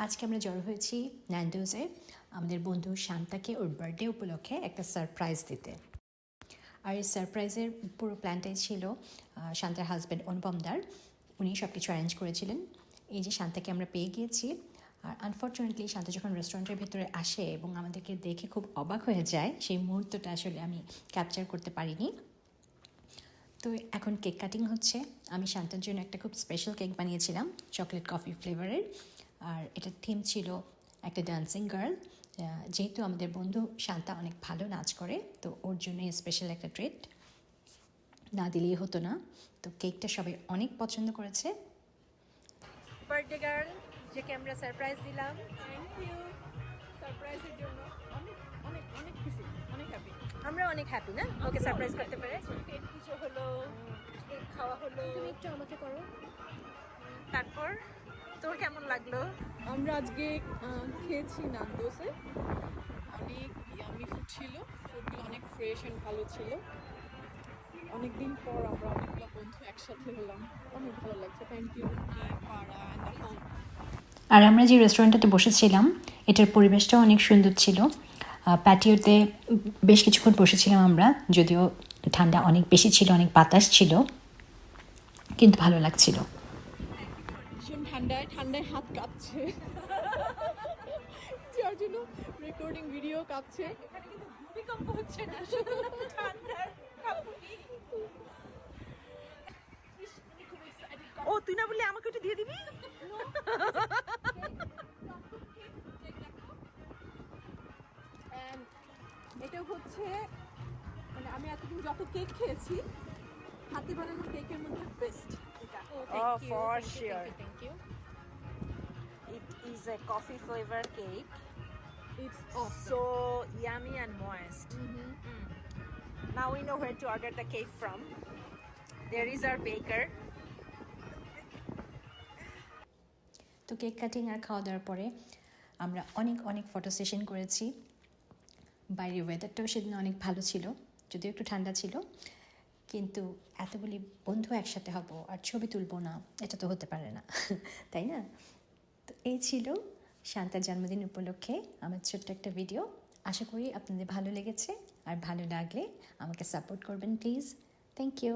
আজকে আমরা জড়ো হয়েছি ন্যান্ডোজে আমাদের বন্ধু শান্তাকে ওর বার্থডে উপলক্ষে একটা সারপ্রাইজ দিতে। আর এই সারপ্রাইজের পুরো প্ল্যানটাই ছিল শান্তার হাজব্যান্ড অনুপমদার। উনি সব কিছু অ্যারেঞ্জ করেছিলেন। এই যে শান্তাকে আমরা পেয়ে গিয়েছি। আর আনফর্চুনেটলি শান্তা যখন রেস্টুরেন্টের ভেতরে আসে এবং আমাদেরকে দেখে খুব অবাক হয়ে যায়, সেই মুহূর্তটা আসলে আমি ক্যাপচার করতে পারিনি। তো এখন কেক কাটিং হচ্ছে। আমি শান্তার জন্য একটা খুব স্পেশাল কেক বানিয়েছিলাম চকলেট কফি ফ্লেভারের। আর এটার থিম ছিল একটা ডান্সিং গার্ল। যেহেতু আমাদের বন্ধু শান্তা অনেক ভালো নাচ করে, তো ওর জন্য স্পেশাল একটা ট্রিট না দিলেই হতো না। তো কেকটা সবাই অনেক পছন্দ করেছে। বার্থডে গার্ল যাকে আমরা সারপ্রাইজ দিলাম। থ্যাংক ইউ সারপ্রাইজের জন্য। অনেক অনেক অনেক খুশি, অনেক হ্যাপি। আমরা অনেক হ্যাপি না ওকে সারপ্রাইজ করতে পেরে। পেট পুজো হলো, কেক খাওয়া হলো। তুমি একটু আমাকে করো। তারপর তোর কেমন লাগলো? আমরা আজকে খেয়েছি নান্দোসে। অনেক ইয়ামি ফুড ছিল, ফুডগুলো অনেক ফ্রেশ অ্যান্ড ভালো ছিল। অনেকদিন পর আমরা অনেকগুলো বন্ধু একসাথে হলাম, অনেক ভালো লাগছে। থ্যাংক ইউ পাড়া অ্যান্ড হোম। আর আমরা যে রেস্টুরেন্টটাতে বসেছিলাম এটার পরিবেশটাও অনেক সুন্দর ছিল। প্যাটিওতে বেশ কিছুক্ষণ বসেছিলাম আমরা, যদিও ঠান্ডা অনেক বেশি ছিল, অনেক বাতাস ছিল, কিন্তু ভালো লাগছিল। ভীষণ ঠান্ডায় হাত কাঁপছে, যার জন্য রেকর্ডিং ভিডিও কাঁপছে। এখানে কিন্তু ভূমিকম্প হচ্ছে না, ঠান্ডার কাঁপুনি। ও তুই না বললি আমাকে একটু দিয়ে দিবি? এটা হচ্ছে মানে আমি এতদিন যত কেক খেয়েছি, হাতে বানানো কেকের মধ্যে বেস্ট এটা। Oh, for sure. Thank you. It is a coffee flavor cake. It's awesome. So yummy and moist. Now we know where to order the cake from. There is our baker. তো cake cutting আর খাওয়া দাওয়ার পরে আমরা অনেক অনেক photo session করেছি। বাইরের ওয়েদারটাও সেদিন অনেক ভালো ছিল, যদিও একটু ঠান্ডা ছিল, কিন্তু এতগুলি বন্ধু একসাথে হব আর ছবি তুলবো না, এটা তো হতে পারে না, তাই না? তো এই ছিল শান্তার জন্মদিন উপলক্ষে আমার ছোট্ট একটা ভিডিও। আশা করি আপনাদের ভালো লেগেছে, আর ভালো লাগলে আমাকে সাপোর্ট করবেন প্লিজ। Thank you.